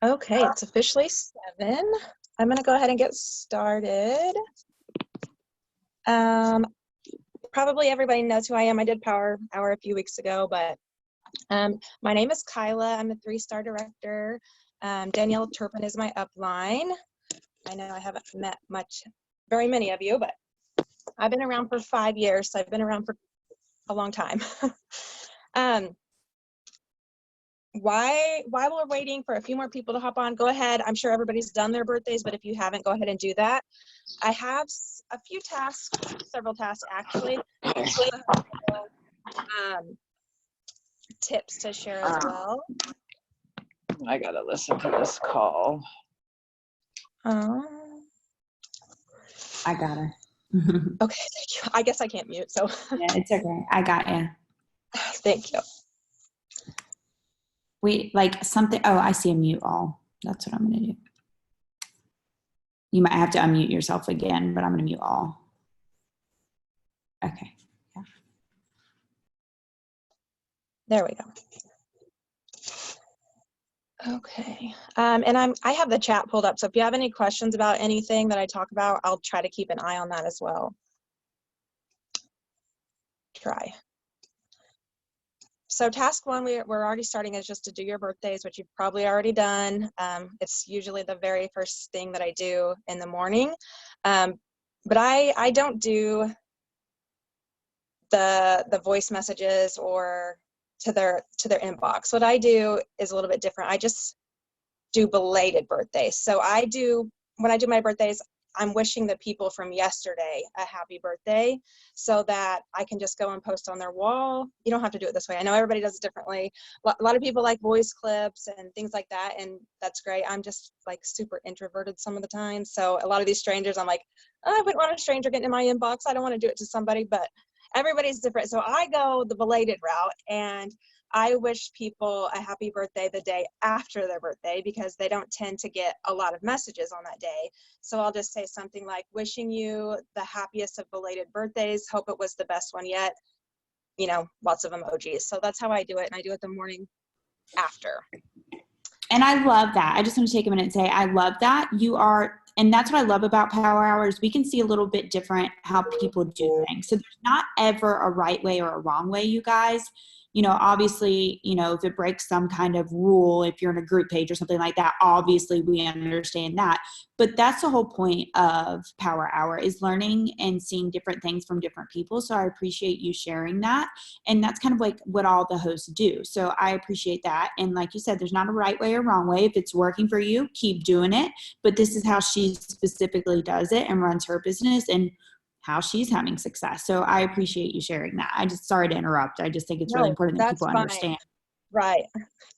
Okay, it's officially 7. I'm going to go ahead and get started. Probably everybody knows who I am. I did Power Hour a few weeks ago, but my name is Kyla. I'm a 3-star director. Danielle Turpin is my upline. I know I haven't met very many of you, but I've been around for 5 years, so I've been around for a long time. While we're waiting for a few more people to hop on, go ahead. I'm sure everybody's done their birthdays, but if you haven't, go ahead and do that. I have a few tasks, several tasks actually, tips to share as well. I gotta listen to this call. I got her. Okay, thank you. I guess I can't mute, so. Yeah, it's okay. I got you. Thank you. Wait, like something. Oh, I see a mute all. That's what I'm going to do. You might have to unmute yourself again, but I'm going to mute all. Okay. Yeah. There we go. Okay. And I have the chat pulled up, so if you have any questions about anything that I talk about, I'll try to keep an eye on that as well. So task 1, we're already starting, is just to do your birthdays, which you've probably already done. It's usually the very first thing that I do in the morning. But I don't do the voice messages or to their inbox. What I do is a little bit different. I just do belated birthdays. So when I do my birthdays, I'm wishing the people from yesterday a happy birthday so that I can just go and post on their wall. You don't have to do it this way. I know everybody does it differently. A lot of people like voice clips and things like that, and that's great. I'm just like super introverted some of the time. So a lot of these strangers, I'm like, oh, I wouldn't want a stranger getting in my inbox. I don't want to do it to somebody, but everybody's different. So I go the belated route, and I wish people a happy birthday the day after their birthday because they don't tend to get a lot of messages on that day. So I'll just say something like, wishing you the happiest of belated birthdays. Hope it was the best one yet. You know, lots of emojis. So that's how I do it. And I do it the morning after. And I love that. I just want to take a minute and say, I love that. And that's what I love about Power Hours. We can see a little bit different how people do things. So there's not ever a right way or a wrong way, you guys. You know, obviously, you know, if it breaks some kind of rule, if you're in a group page or something like that, obviously we understand that. But that's the whole point of Power Hour, is learning and seeing different things from different people. So I appreciate you sharing that. And that's kind of like what all the hosts do. So I appreciate that. And like you said, there's not a right way or wrong way. If it's working for you, keep doing it. But this is how she specifically does it and runs her business, and how she's having success. So I appreciate you sharing that. Sorry to interrupt. I just think it's really important that people understand. Right.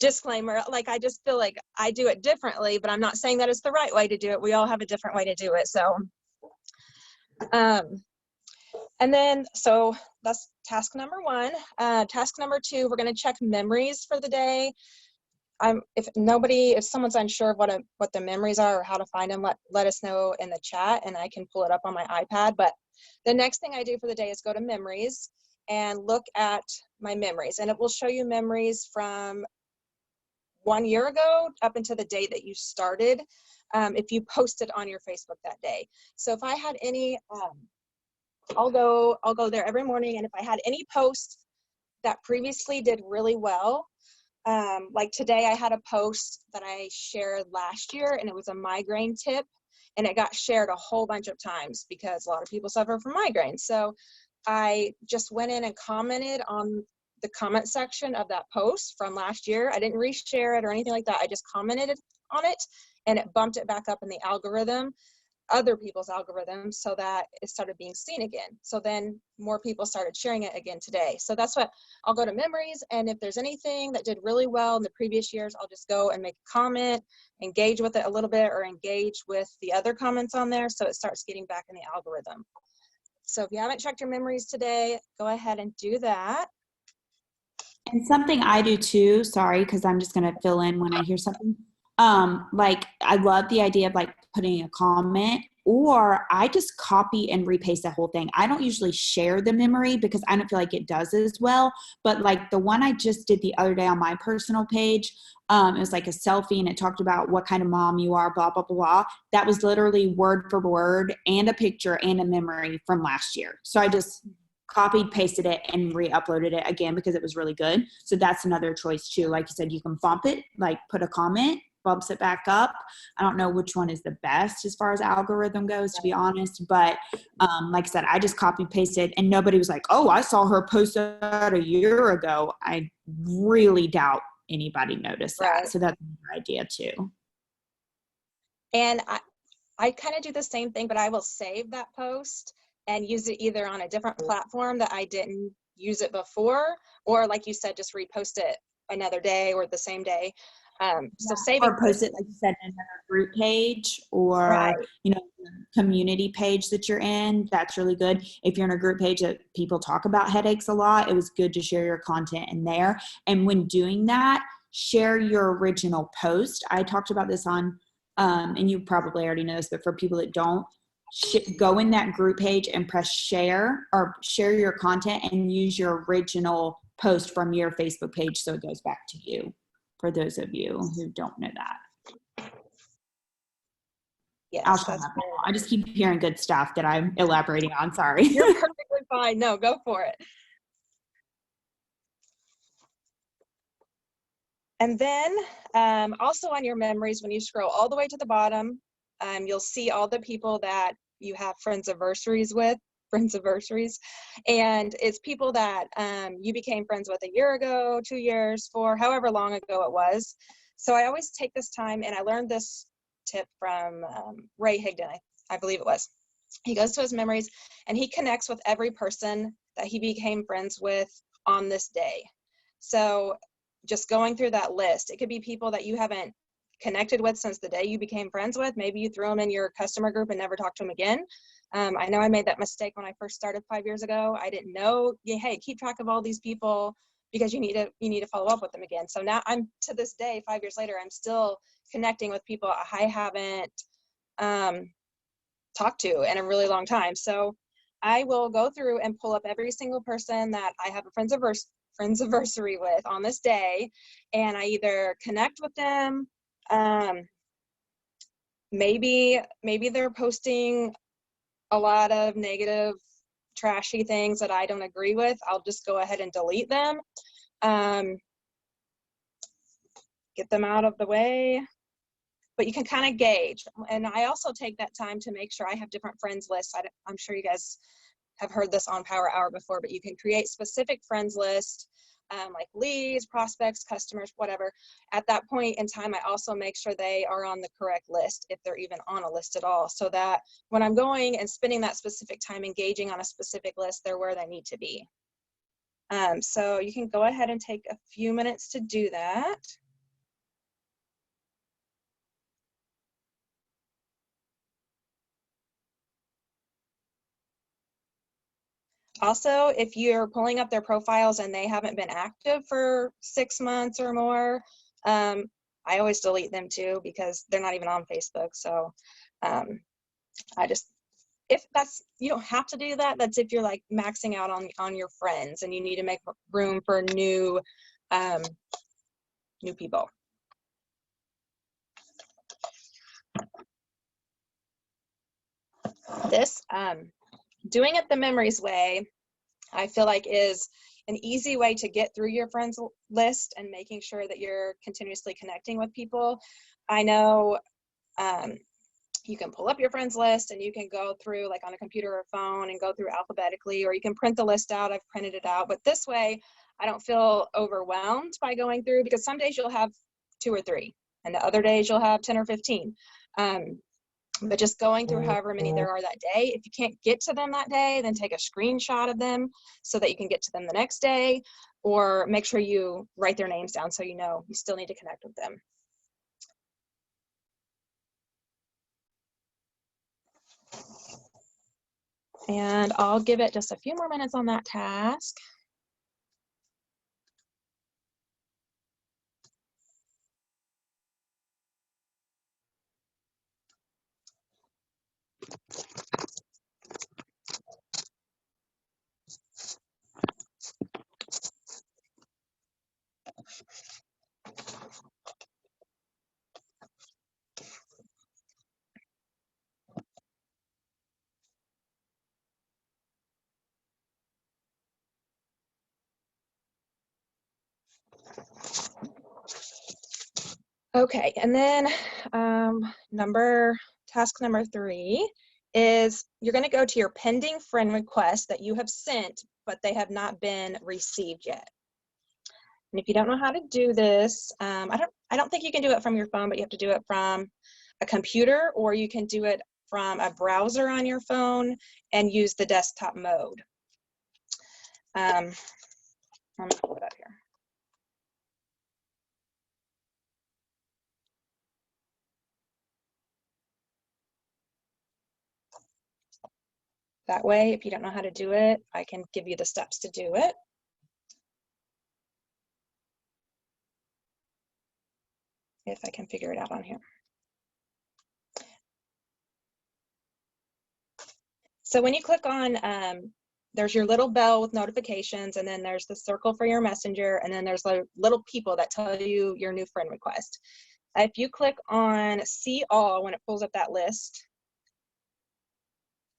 Disclaimer, like I just feel like I do it differently, but I'm not saying that it's the right way to do it. We all have a different way to do it. So, and then, so that's task number 1. Task number 2, we're going to check memories for the day. If someone's unsure of what the memories are or how to find them, let us know in the chat and I can pull it up on my iPad. But the next thing I do for the day is go to memories and look at my memories, and it will show you memories from 1 year ago up until the day that you started, if you posted on your Facebook that day. So if I had any, I'll go there every morning, and if I had any posts that previously did really well, like today I had a post that I shared last year, and it was a migraine tip, and it got shared a whole bunch of times because a lot of people suffer from migraines. So I just went in and commented on the comment section of that post from last year. I didn't reshare it or anything like that. I just commented on it, and it bumped it back up in the algorithm, other people's algorithms, so that it started being seen again. So then more people started sharing it again today. So that's what I'll go to memories, and if there's anything that did really well in the previous years, I'll just go and make a comment, engage with it a little bit, or engage with the other comments on there so it starts getting back in the algorithm. So if you haven't checked your memories today, go ahead and do that. And something I do too, sorry, because I'm just going to fill in when I hear something. Like I love the idea of like putting a comment or I just copy and repaste the whole thing. I don't usually share the memory because I don't feel like it does as well. But like the one I just did the other day on my personal page, it was like a selfie and it talked about what kind of mom you are, blah, blah, blah, blah. That was literally word for word and a picture and a memory from last year. So I just copied, pasted it, and re-uploaded it again because it was really good. So that's another choice too. Like you said, you can bump it, like put a comment, bumps it back up. I don't know which one is the best as far as algorithm goes, to be honest. But like I said, I just copy pasted and nobody was like, oh, I saw her post that a year ago. I really doubt anybody noticed that. Right. So that's another idea too. And I kind of do the same thing, but I will save that post and use it either on a different platform that I didn't use it before, or like you said, just repost it another day or the same day. So saving Or post it, like you said, in a group page or, right. you know, community page that you're in. That's really good. If you're in a group page that people talk about headaches a lot, it was good to share your content in there. And when doing that, share your original post. I talked about this on, and you probably already know this, but for people that don't, go in that group page and press share or share your content and use your original post from your Facebook page so it goes back to you. For those of you who don't know that. Yes, I'll shut that's up now. I just keep hearing good stuff that I'm elaborating on. Sorry. You're perfectly fine. No, go for it. And then also on your memories, when you scroll all the way to the bottom, you'll see all the people that you have friends anniversaries with, and it's people that you became friends with a year ago, 2 years, 4, however long ago it was. So I always take this time, and I learned this tip from Ray Higdon, I believe it was. He goes to his memories and he connects with every person that he became friends with on this day. So just going through that list, it could be people that you haven't connected with since the day you became friends with. Maybe you threw them in your customer group and never talked to them again. I know I made that mistake when I first started 5 years ago. I didn't know, hey, keep track of all these people because you need to follow up with them again. So now I'm, to this day, 5 years later, I'm still connecting with people I haven't talked to in a really long time. So I will go through and pull up every single person that I have a friends anniversary with on this day, and I either connect with them, maybe they're posting a lot of negative, trashy things that I don't agree with. I'll just go ahead and delete them, get them out of the way. But you can kind of gauge. And I also take that time to make sure I have different friends lists. I'm sure you guys have heard this on Power Hour before, but you can create specific friends lists, like leads, prospects, customers, whatever. At that point in time, I also make sure they are on the correct list, if they're even on a list at all, so that when I'm going and spending that specific time engaging on a specific list, they're where they need to be. So you can go ahead and take a few minutes to do that. Also, if you're pulling up their profiles and they haven't been active for 6 months or more, I always delete them too because they're not even on Facebook. So I just, if that's, you don't have to do that. That's if you're like maxing out on your friends and you need to make room for new people. This doing it the memories way, I feel like is an easy way to get through your friends list and making sure that you're continuously connecting with people. I know you can pull up your friends list and you can go through like on a computer or phone and go through alphabetically, or you can print the list out. I've printed it out, but this way I don't feel overwhelmed by going through, because some days you'll have 2 or 3 and the other days you'll have 10 or 15. But just going through however many there are that day, if you can't get to them that day, then take a screenshot of them so that you can get to them the next day, or make sure you write their names down so you know you still need to connect with them. And I'll give it just a few more minutes on that task. Okay, and then task number 3 is you're going to go to your pending friend requests that you have sent, but they have not been received yet. And if you don't know how to do this, I don't think you can do it from your phone, but you have to do it from a computer, or you can do it from a browser on your phone and use the desktop mode. Let me pull it up here. That way, if you don't know how to do it, I can give you the steps to do it. If I can figure it out on here. So when you click on, there's your little bell with notifications, and then there's the circle for your messenger, and then there's little people that tell you your new friend request. If you click on see all when it pulls up that list,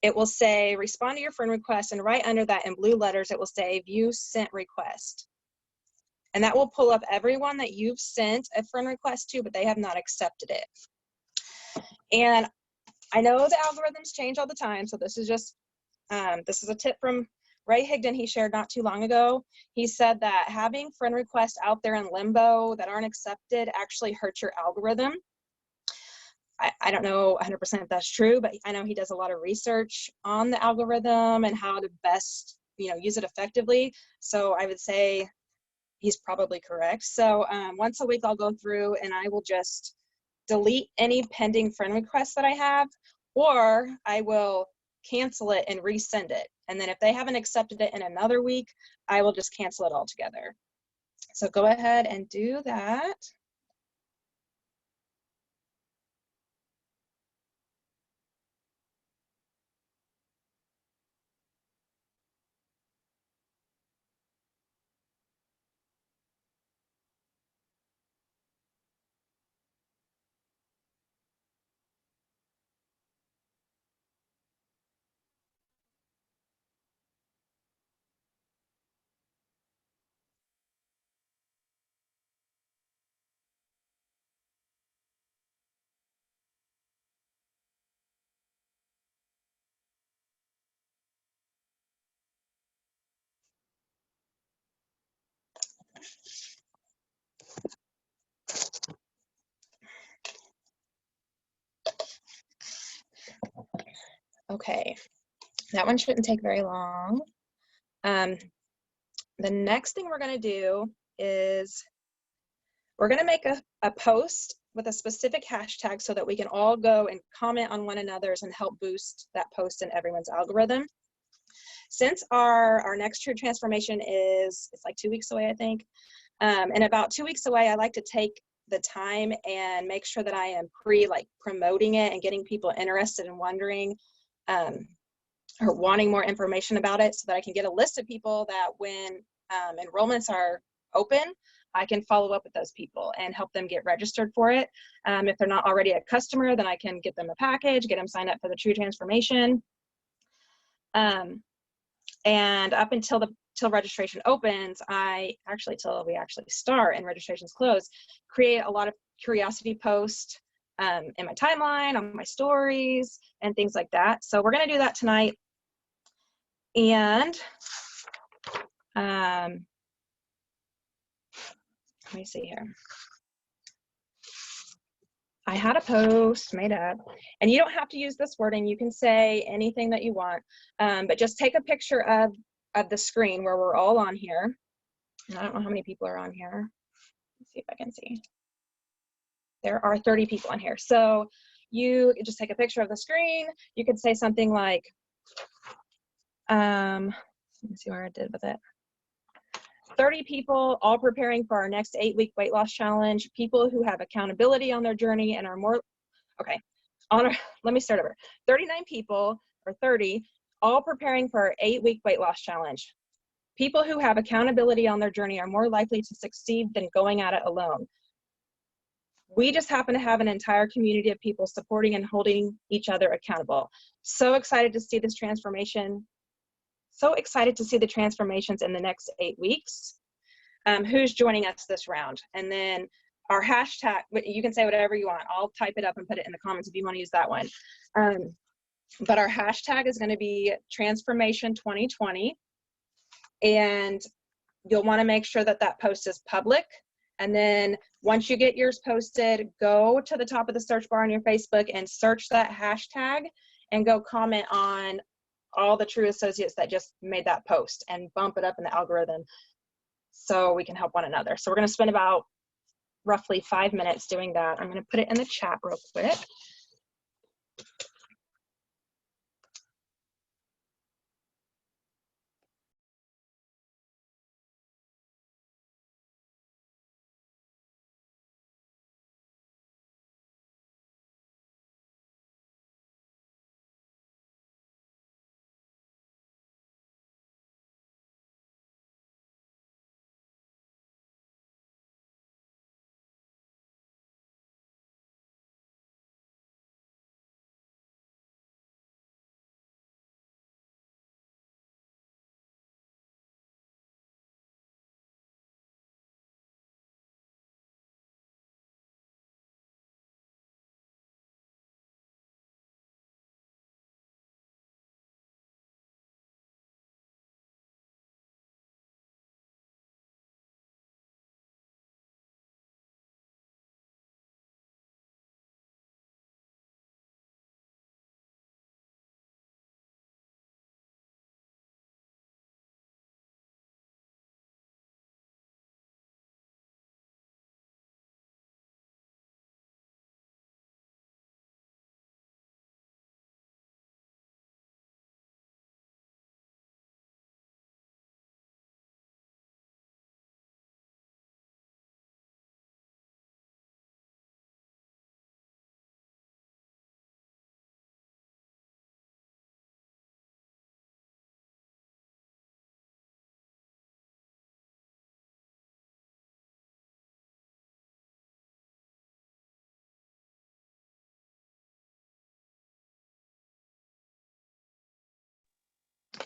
it will say respond to your friend request, and right under that in blue letters it will say view sent request. And that will pull up everyone that you've sent a friend request to, but they have not accepted it. And I know the algorithms change all the time, so this is just this is a tip from Ray Higdon he shared not too long ago. He said that having friend requests out there in limbo that aren't accepted actually hurts your algorithm. I don't know 100% if that's true, but I know he does a lot of research on the algorithm and how to best, use it effectively. So I would say he's probably correct. So once a week I'll go through and I will just delete any pending friend requests that I have, or I will cancel it and resend it. And then if they haven't accepted it in another week, I will just cancel it altogether. So go ahead and do that. Okay, that one shouldn't take very long. The next thing we're going to do is we're going to make a post with a specific hashtag so that we can all go and comment on one another's and help boost that post in everyone's algorithm. Since our next true transformation it's like 2 weeks away, I think. And about 2 weeks away, I like to take the time and make sure that I am promoting it and getting people interested and wondering or wanting more information about it, so that I can get a list of people that when enrollments are open, I can follow up with those people and help them get registered for it. If they're not already a customer, then I can get them a package, get them signed up for the True Transformation. And up until till registration opens, till we actually start and registrations close, create a lot of curiosity posts in my timeline, on my stories, and things like that. So we're going to do that tonight. And let me see here. I had a post made up, and you don't have to use this wording. You can say anything that you want, but just take a picture of the screen where we're all on here. And I don't know how many people are on here. Let's see if I can see. There are 30 people on here. So you just take a picture of the screen. You could say something like, let me see where I did with it. 30 people all preparing for our next 8-week weight loss challenge, people who have accountability on their journey and are more, okay. let me start over. 39 people, or 30, all preparing for our 8-week weight loss challenge. People who have accountability on their journey are more likely to succeed than going at it alone. We just happen to have an entire community of people supporting and holding each other accountable. So excited to see this transformation. So excited to see the transformations in the next 8 weeks. Who's joining us this round? And then our hashtag, you can say whatever you want. I'll type it up and put it in the comments if you want to use that one. But our hashtag is going to be Transformation 2020. And you'll want to make sure that that post is public. And then once you get yours posted, go to the top of the search bar on your Facebook and search that hashtag and go comment on all the Tru associates that just made that post and bump it up in the algorithm so we can help one another. So we're going to spend about roughly 5 minutes doing that. I'm going to put it in the chat real quick.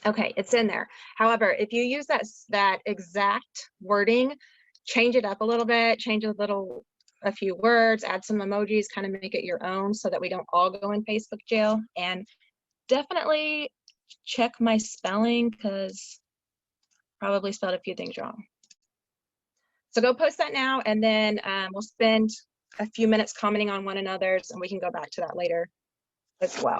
Okay, it's in there. However, if you use that exact wording, change it up a little bit, change a few words, add some emojis, kind of make it your own so that we don't all go in Facebook jail. And definitely check my spelling because probably spelled a few things wrong. So go post that now, and then we'll spend a few minutes commenting on one another's, and we can go back to that later as well.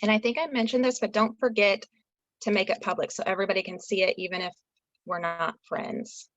And I think I mentioned this, but don't forget to make it public so everybody can see it, even if we're not friends.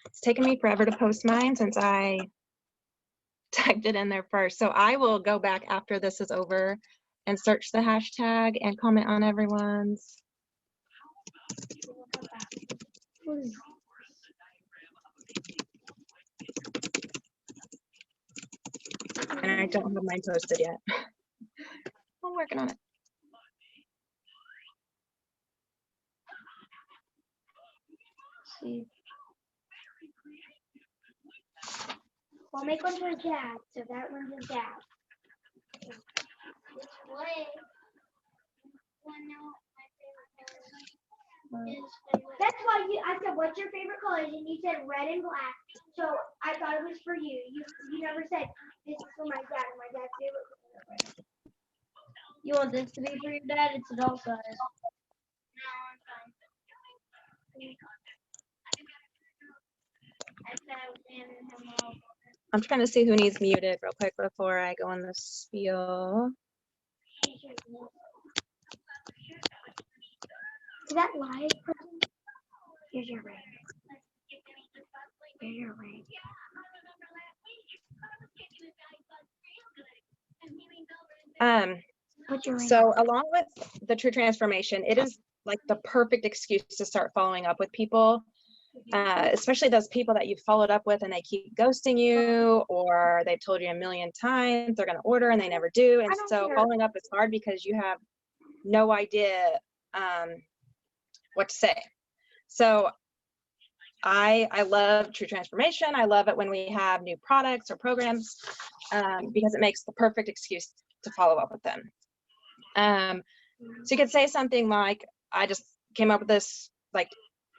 It's taken me forever to post mine since I typed it in there first. So I will go back after this is over and search the hashtag and comment on everyone's. And I don't have mine posted yet. I'm working on it. See. We'll make one for Dad, so that one's a Dad. That's why I said, what's your favorite colors? And you said red and black. So I thought it was for you. You never said this is for my dad and my dad's favorite color. You want this to be for your dad? It's adult size. No, I'm fine. I'm trying to see who needs muted real quick before I go on the spiel. Is that live? Here's your ring. Here's your ring. What's your ring? So along with the True Transformation, it is like the perfect excuse to start following up with people, especially those people that you've followed up with and they keep ghosting you, or they've told you a million times they're going to order and they never do. And so following up is hard because you have no idea what to say. So I love True Transformation. I love it when we have new products or programs because it makes the perfect excuse to follow up with them. So you could say something like, I just came up with this like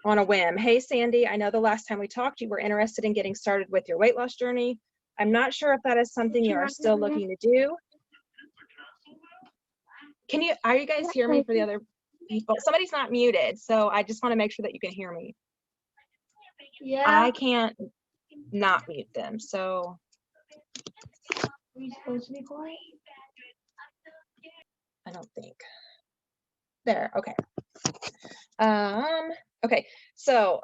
on a whim. Hey, Sandy, I know the last time we talked, you were interested in getting started with your weight loss journey. I'm not sure if that is something you are still looking to do. Are you guys hear me for the other people? Somebody's not muted, so I just want to make sure that you can hear me. Yeah. I can't not mute them, so. Are you supposed to be quiet? I don't think. There, okay. Okay, so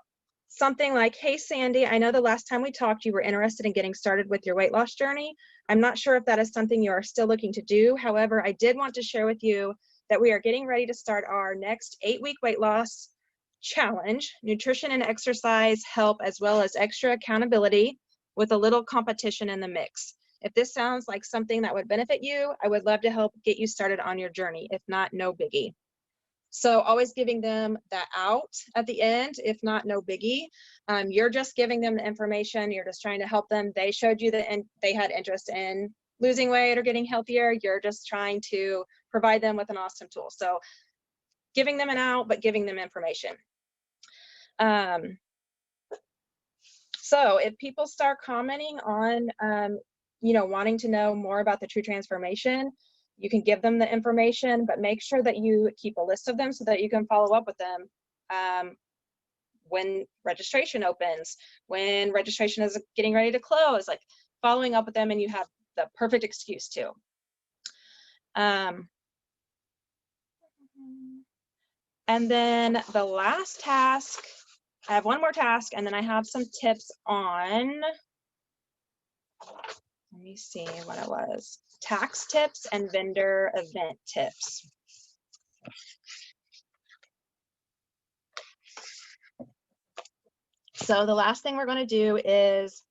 something like, hey, Sandy, I know the last time we talked, you were interested in getting started with your weight loss journey. I'm not sure if that is something you are still looking to do. However, I did want to share with you that we are getting ready to start our next 8-week weight loss challenge. Nutrition and exercise help, as well as extra accountability with a little competition in the mix. If this sounds like something that would benefit you, I would love to help get you started on your journey. If not, no biggie. So always giving them that out at the end, if not, no biggie. You're just giving them the information. You're just trying to help them. They showed you that they had interest in losing weight or getting healthier. You're just trying to provide them with an awesome tool. So giving them an out, but giving them information. So if people start commenting on, wanting to know more about the True Transformation, you can give them the information, but make sure that you keep a list of them so that you can follow up with them when registration opens, when registration is getting ready to close. Like, following up with them and you have the perfect excuse to. And then the last task, I have one more task, and then I have some tips on, let me see what it was, tax tips and vendor event tips. So the last thing we're going to do is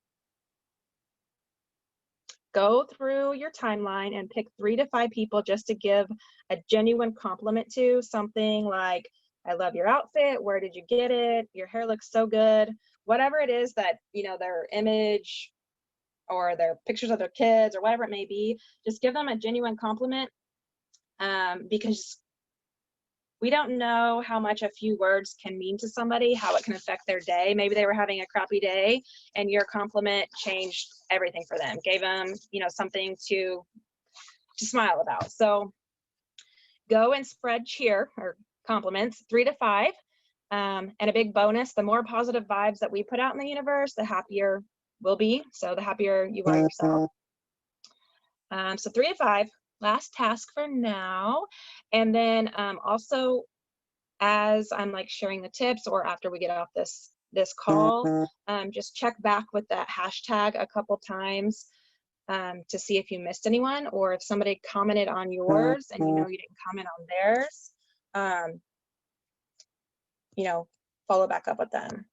go through your timeline and pick 3 to 5 people just to give a genuine compliment to. Something like, I love your outfit, where did you get it, your hair looks so good, whatever it is that, you know, their image or their pictures of their kids or whatever it may be, just give them a genuine compliment, because we don't know how much a few words can mean to somebody, how it can affect their day. Maybe they were having a crappy day and your compliment changed everything for them, gave them, you know, something to smile about. So go and spread cheer or compliments, 3 to 5. And a big bonus, the more positive vibes that we put out in the universe, the happier we'll be. So the happier you are yourself. So 3 to 5, last task for now. And then also, as I'm like sharing the tips or after we get off this call, just check back with that hashtag a couple times to see if you missed anyone, or if somebody commented on yours and you know you didn't comment on theirs, you know, follow back up with them.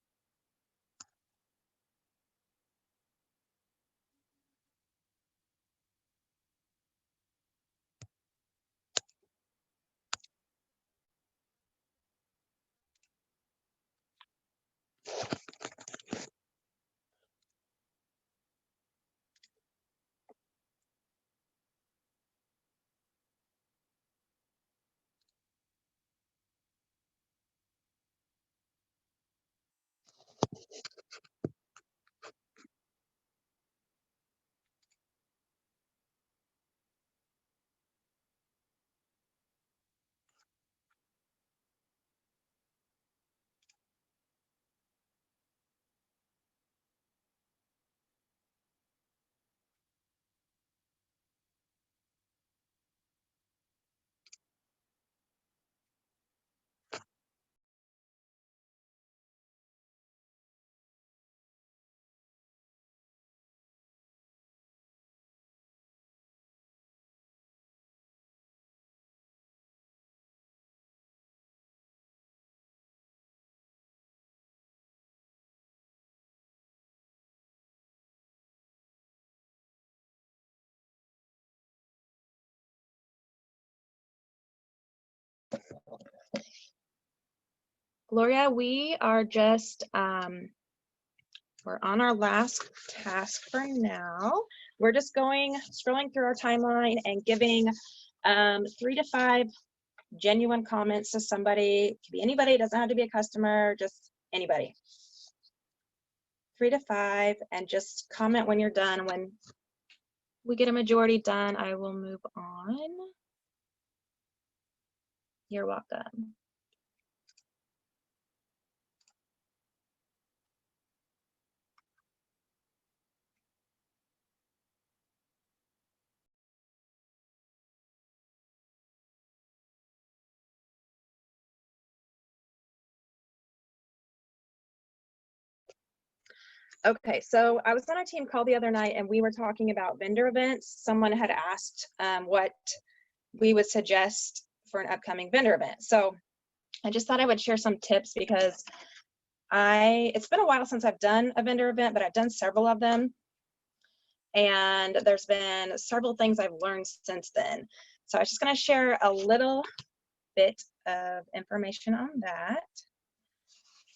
Gloria, we are just, we're on our last task for now. We're just scrolling through our timeline and giving 3 to 5 genuine comments to somebody. It could be anybody, it doesn't have to be a customer, just anybody. 3 to 5, and just comment when you're done. When we get a majority done, I will move on. You're welcome. Okay, so I was on a team call the other night and we were talking about vendor events. Someone had asked what we would suggest for an upcoming vendor event. So I just thought I would share some tips because it's been a while since I've done a vendor event, but I've done several of them. And there's been several things I've learned since then. So I was just gonna share a little bit of information on that.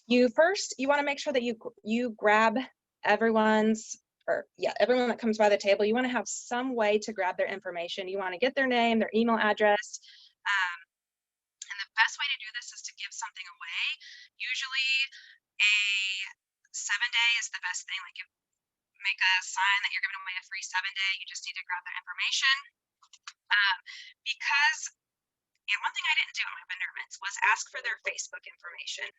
You wanna make sure that you grab everyone that comes by the table. You wanna have some way to grab their information. You wanna get their name, their email address. And the best way to do this is to give something away. Usually a 7-day is the best thing. Like, make a sign that you're giving away a free 7-day. You just need to grab their information. Because one thing I didn't do in my vendor events was ask for their Facebook information.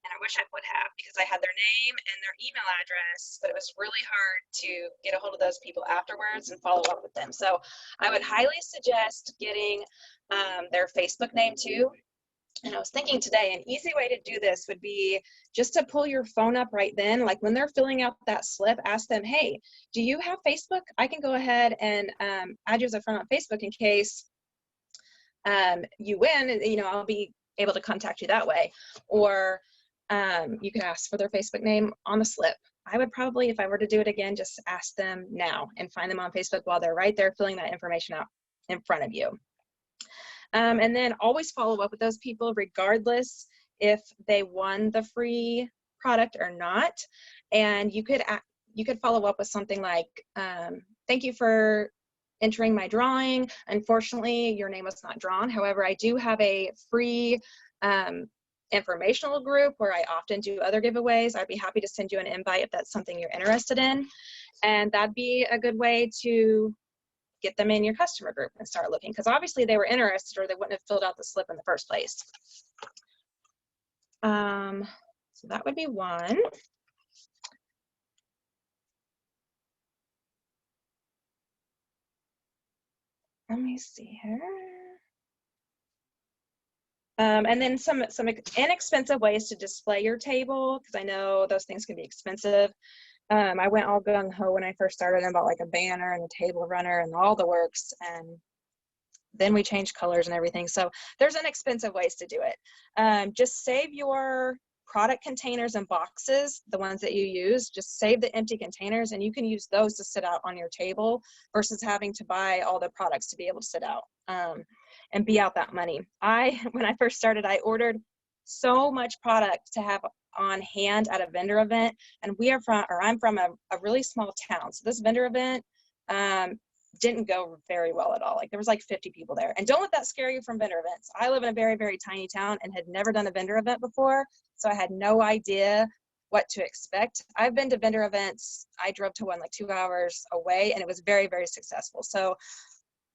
and I wish I would have, because I had their name and their email address, but it was really hard to get a hold of those people afterwards and follow up with them. So I would highly suggest getting their Facebook name too. And I was thinking today, an easy way to do this would be just to pull your phone up right then. Like when they're filling out that slip, ask them, hey, do you have Facebook? I can go ahead and add you as a friend on Facebook in case you win, and I'll be able to contact you that way. Or you can ask for their Facebook name on the slip. I would probably, if I were to do it again, just ask them now and find them on Facebook while they're right there filling that information out in front of you. And then always follow up with those people regardless if they won the free product or not. And you could follow up with something like, thank you for entering my drawing. Unfortunately, your name was not drawn. However, I do have a free informational group where I often do other giveaways. I'd be happy to send you an invite if that's something you're interested in. And that'd be a good way to get them in your customer group and start looking, because obviously they were interested or they wouldn't have filled out the slip in the first place. So that would be one. Let me see here. And then some inexpensive ways to display your table, because I know those things can be expensive. I went all gung-ho when I first started and bought like a banner and a table runner and all the works, and then we changed colors and everything. So there's inexpensive ways to do it. Just save your product containers and boxes, the ones that you use, just save the empty containers, and you can use those to sit out on your table versus having to buy all the products to be able to sit out and be out that money. When I first started, I ordered so much product to have on hand at a vendor event, and I'm from a really small town. So this vendor event didn't go very well at all. Like there was like 50 people there, and don't let that scare you from vendor events. I live in a very, very tiny town and had never done a vendor event before. So I had no idea what to expect. I've been to vendor events. I drove to one like 2 hours away, and it was very, very successful. So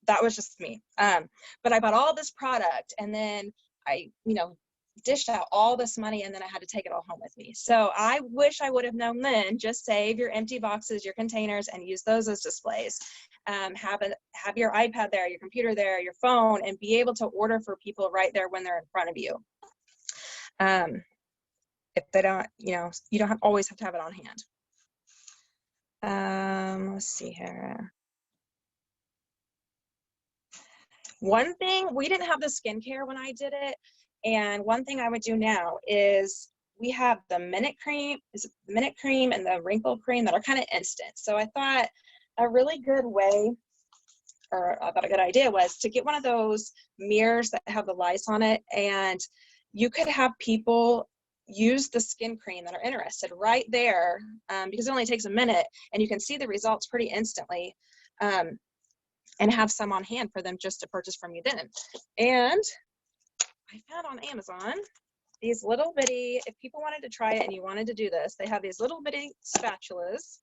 that was just me. But I bought all this product, and then I, dished out all this money, and then I had to take it all home with me. So I wish I would have known then, just save your empty boxes, your containers, and use those as displays. Have your iPad there, your computer there, your phone, and be able to order for people right there when they're in front of you. If they don't, you don't always have to have it on hand. Let's see here. One thing, we didn't have the skincare when I did it, and one thing I would do now is we have the minute cream and the wrinkle cream that are kind of instant. So I thought a really good way, or I thought a good idea, was to get one of those mirrors that have the lights on it, and you could have people use the skin cream that are interested right there, because it only takes a minute, and you can see the results pretty instantly, and have some on hand for them just to purchase from you then. And I found on Amazon these little bitty, if people wanted to try it and you wanted to do this, they have these little bitty spatulas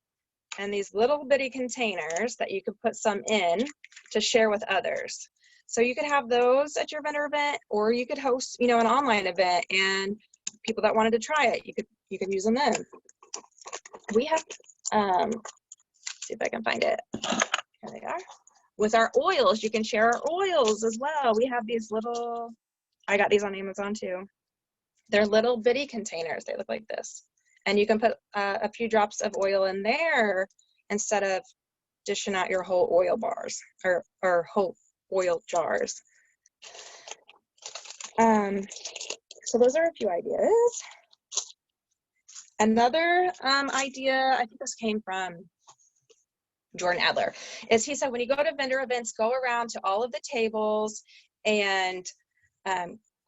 and these little bitty containers that you could put some in to share with others. So you could have those at your vendor event, or you could host, an online event, and people that wanted to try it, you could use them then. We have, see if I can find it. Here they are. With our oils, you can share our oils as well. We have these little, I got these on Amazon too. They're little bitty containers. They look like this. And you can put a few drops of oil in there instead of dishing out your whole oil bars or whole oil jars. So those are a few ideas. Another idea, I think this came from Jordan Adler, is he said when you go to vendor events, go around to all of the tables and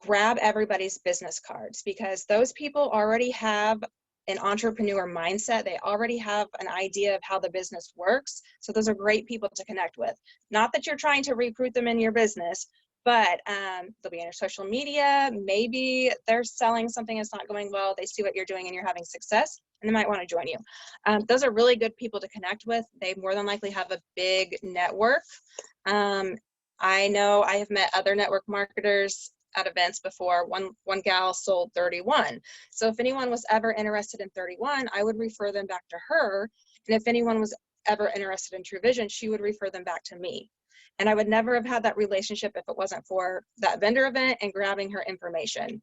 grab everybody's business cards, because those people already have an entrepreneur mindset. They already have an idea of how the business works. So those are great people to connect with. Not that you're trying to recruit them in your business, but they'll be on your social media. Maybe they're selling something that's not going well. They see what you're doing and you're having success, and they might want to join you. Those are really good people to connect with. They more than likely have a big network. I know I have met other network marketers at events before. One gal sold 31. So if anyone was ever interested in 31, I would refer them back to her. And if anyone was ever interested in True Vision, she would refer them back to me. And I would never have had that relationship if it wasn't for that vendor event and grabbing her information.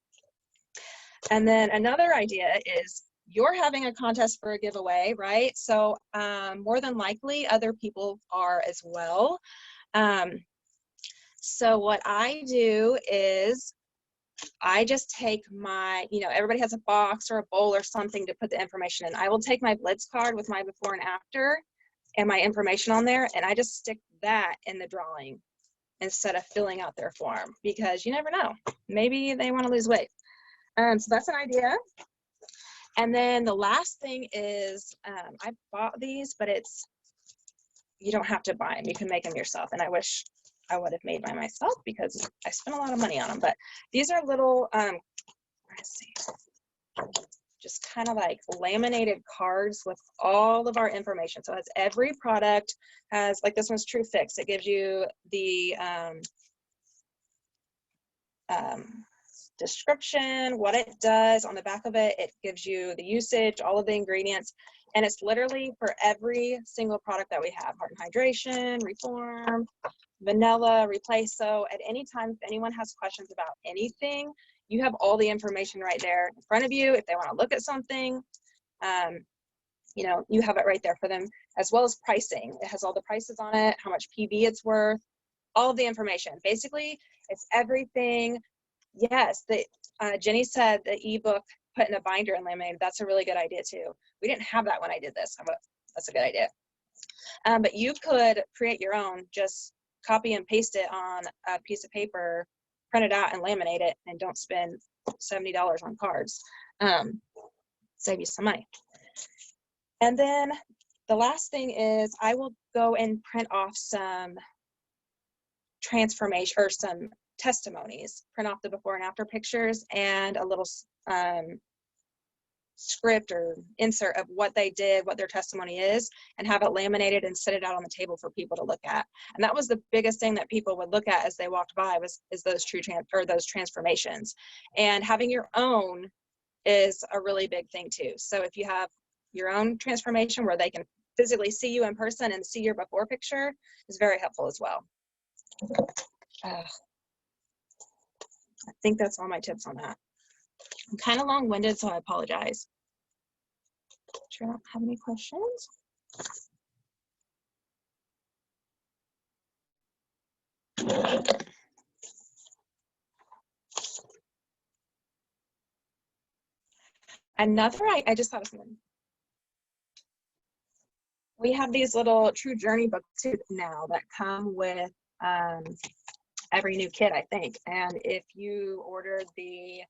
And then another idea is you're having a contest for a giveaway, right? So more than likely other people are as well. So what I do is I just take my, everybody has a box or a bowl or something to put the information in. I will take my Blitz card with my before and after and my information on there, and I just stick that in the drawing instead of filling out their form, because you never know. Maybe they want to lose weight. So that's an idea. And then the last thing is I bought these, but you don't have to buy them. You can make them yourself. And I wish I would have made by myself because I spent a lot of money on them. But these are little, let's see, just kind of like laminated cards with all of our information. So it has every product, has, like this one's True Fix. It gives you the description, what it does. On the back of it, it gives you the usage, all of the ingredients, and it's literally for every single product that we have. Heart and Hydration, Reform, Vanilla, Replace. So at any time, if anyone has questions about anything, you have all the information right there in front of you. If they want to look at something, you have it right there for them, as well as pricing. It has all the prices on it, how much PV it's worth, all of the information. Basically, it's everything. Yes, Jenny said the ebook put in a binder and laminated. That's a really good idea too. We didn't have that when I did this, but that's a good idea. But you could create your own, just copy and paste it on a piece of paper, print it out and laminate it, and don't spend $70 on cards. Save you some money. And then the last thing is I will go and print off some transformation or some testimonies, print off the before and after pictures and a little script or insert of what they did, what their testimony is, and have it laminated and set it out on the table for people to look at. And that was the biggest thing that people would look at as they walked by is those those transformations. And having your own is a really big thing too. So if you have your own transformation where they can physically see you in person and see your before picture, is very helpful as well. I think that's all my tips on that. I'm kind of long-winded, so I apologize. Sure, I don't have any questions. Another, I just thought of something. We have these little True Journey books too now that come with every new kit, I think. And if you ordered the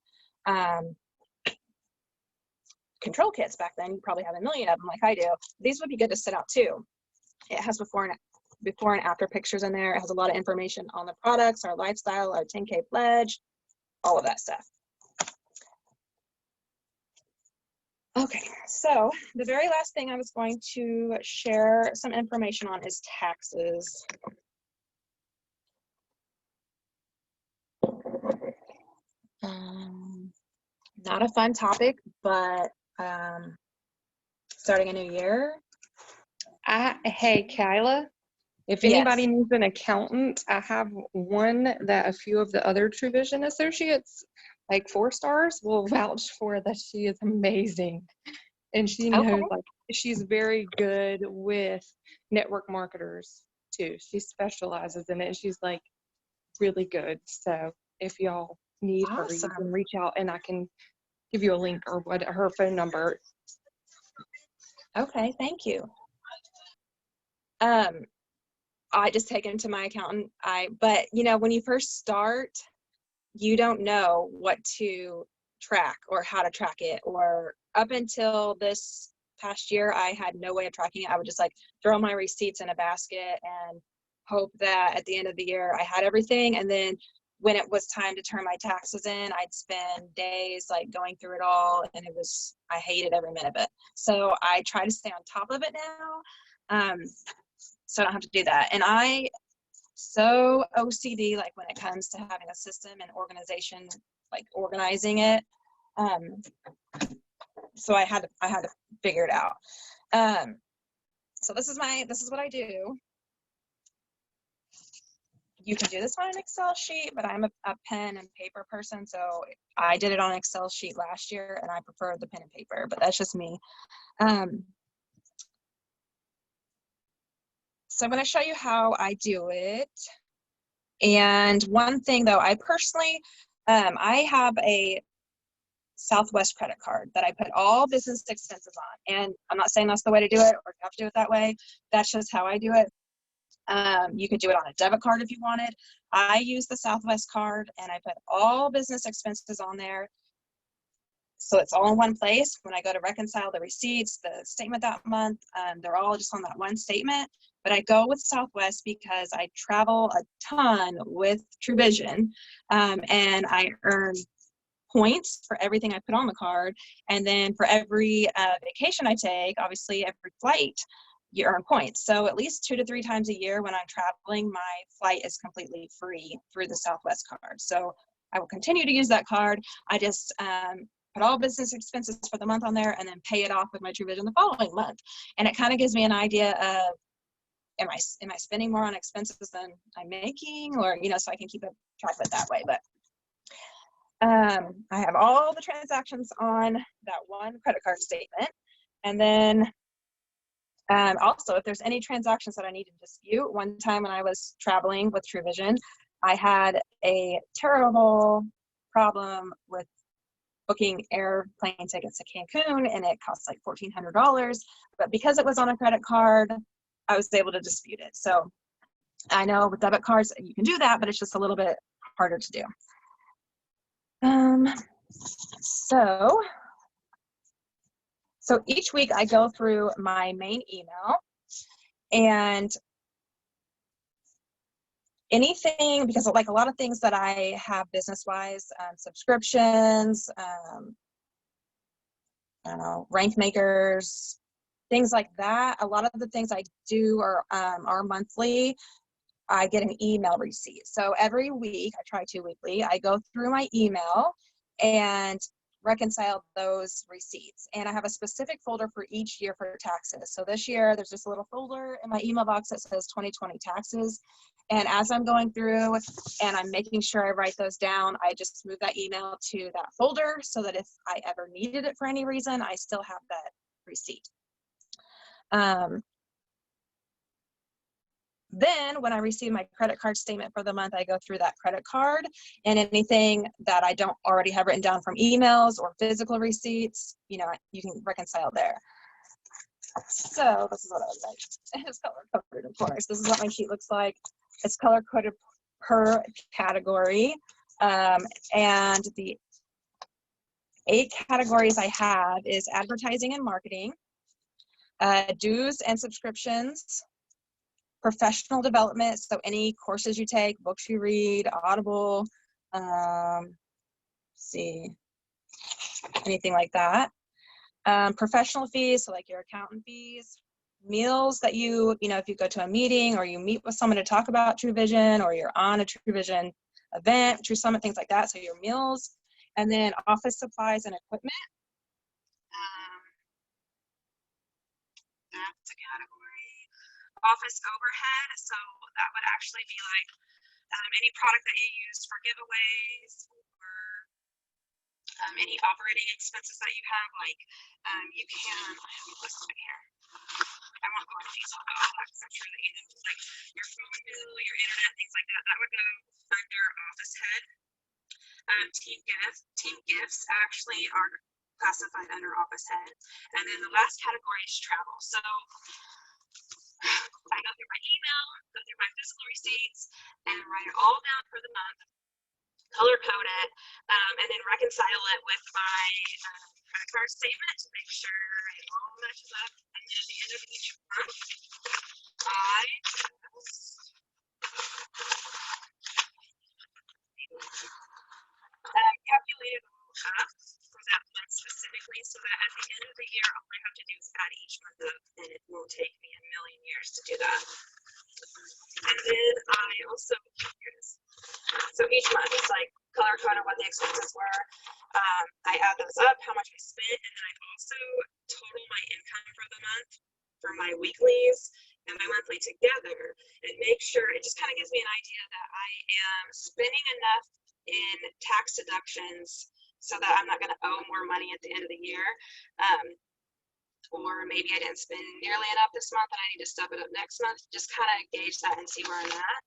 control kits back then, you probably have a million of them like I do. These would be good to sit out too. It has before and after pictures in there. It has a lot of information on the products, our lifestyle, our 10K pledge, all of that stuff. Okay, so the very last thing I was going to share some information on is taxes. Not a fun topic, but starting a new year. Hey, Kyla, if Yes. anybody needs an accountant, I have one that a few of the other True Vision associates, like 4 stars, will vouch for that she is amazing. And she knows, Okay. like, she's very good with network marketers too. She specializes in it. She's like really good. So if y'all need her, you Awesome. can reach out and I can give you a link or her phone number. Okay, thank you. I just take it to my accountant. But when you first start, you don't know what to track or how to track it. Or up until this past year, I had no way of tracking it. I would just like throw my receipts in a basket and hope that at the end of the year I had everything. And then when it was time to turn my taxes in, I'd spend days like going through it all, and I hated every minute of it. So I try to stay on top of it now, so I don't have to do that. And I so OCD, like when it comes to having a system and organization, like organizing it. So I had to figure it out. So this is what I do. You can do this on an Excel sheet, but I'm a pen and paper person, so I did it on an Excel sheet last year, and I prefer the pen and paper, but that's just me. So I'm going to show you how I do it. And one thing, though, I personally, I have a Southwest credit card that I put all business expenses on. And I'm not saying that's the way to do it or you have to do it that way. That's just how I do it. You could do it on a debit card if you wanted. I use the Southwest card and I put all business expenses on there. So it's all in one place. When I go to reconcile the receipts, the statement that month, they're all just on that one statement. But I go with Southwest because I travel a ton with Tru Vision, and I earn points for everything I put on the card. And then for every vacation I take, obviously every flight, you earn points. So at least 2 to 3 times a year when I'm traveling, my flight is completely free through the Southwest card. So I will continue to use that card. I just put all business expenses for the month on there and then pay it off with my Tru Vision the following month. And it kind of gives me an idea of, am I spending more on expenses than I'm making, or, you know, so I can keep a track of it that way. But I have all the transactions on that one credit card statement. And then also, if there's any transactions that I need to dispute, one time when I was traveling with Tru Vision, I had a terrible problem with booking airplane tickets to Cancun, and it cost like $1,400. But because it was on a credit card, I was able to dispute it. So I know with debit cards, you can do that, but it's just a little bit harder to do. So each week I go through my main email, and anything, because like a lot of things that I have business-wise, subscriptions, I don't know, rank makers, things like that. A lot of the things I do are monthly. I get an email receipt. So every week, I try to weekly, I go through my email and reconcile those receipts. And I have a specific folder for each year for taxes. So this year, there's just a little folder in my email box that says 2020 taxes. And as I'm going through and I'm making sure I write those down, I just move that email to that folder so that if I ever needed it for any reason, I still have that receipt. Then when I receive my credit card statement for the month, I go through that credit card, and anything that I don't already have written down from emails or physical receipts, you know, you can reconcile there. So this is what I was like. It's color coded, of course. This is what my sheet looks like. It's color coded per category. And the 8 categories I have is advertising and marketing, dues and subscriptions, professional development, so any courses you take, books you read, Audible, see, anything like that. Professional fees, so like your accountant fees, meals that you know, if you go to a meeting or you meet with someone to talk about Tru Vision, or you're on a Tru Vision event, Tru Summit, things like that, so your meals. And then office supplies and equipment. That's a category. Office overhead, so that would actually be like any product that you use for giveaways, or any operating expenses that you have, like you can, I have a list right here. I won't go into detail about all that because I'm sure that you know, like your phone bill, your internet, things like that, that would go under office head. Team gifts actually are classified under office head. And then the last category is travel. So I go through my email, go through my physical receipts, and write it all down for the month, color code it, and then reconcile it with my credit card statement to make sure it all matches up. And then at the end of each month, I calculated all up for that month specifically, so that at the end of the year, all I have to do is add each month up, and it won't take me a million years to do that. And then I also, so each month it's like color coded what the expenses were. I add those up, how much I spent, and then I also total my income for the month for my weeklies and my monthly together, and make sure, it just kind of gives me an idea that I am spending enough in tax deductions so that I'm not going to owe more money at the end of the year. Or maybe I didn't spend nearly enough this month and I need to step it up next month. Just kind of gauge that and see where I'm at.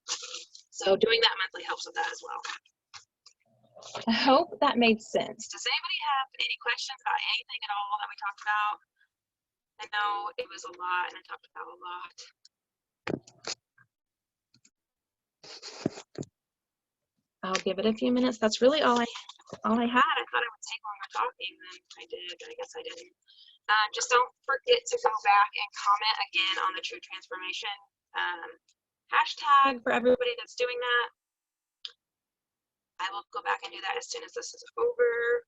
So doing that monthly helps with that as well. I hope that made sense. Does anybody have any questions about anything at all that we talked about? I know it was a lot and I talked about a lot. I'll give it a few minutes. That's really all I had. I thought it would take longer talking than I did, but I guess I didn't. Just don't forget to go back and comment again on the True Transformation hashtag for everybody that's doing that. I will go back and do that as soon as this is over.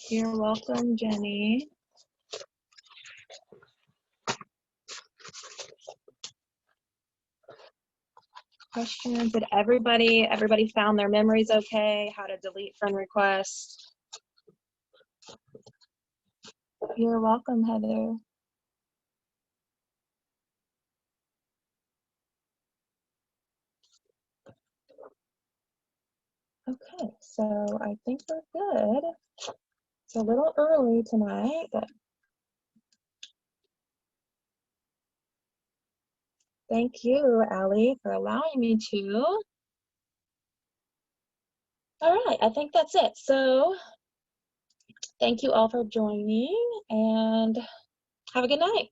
You're welcome, Jenny. Questions? Did everybody found their memories okay? How to delete friend requests? You're welcome, Heather. Okay, so I think we're good. It's a little early tonight, but thank you, Allie, for allowing me to. All right, I think that's it. So thank you all for joining and have a good night.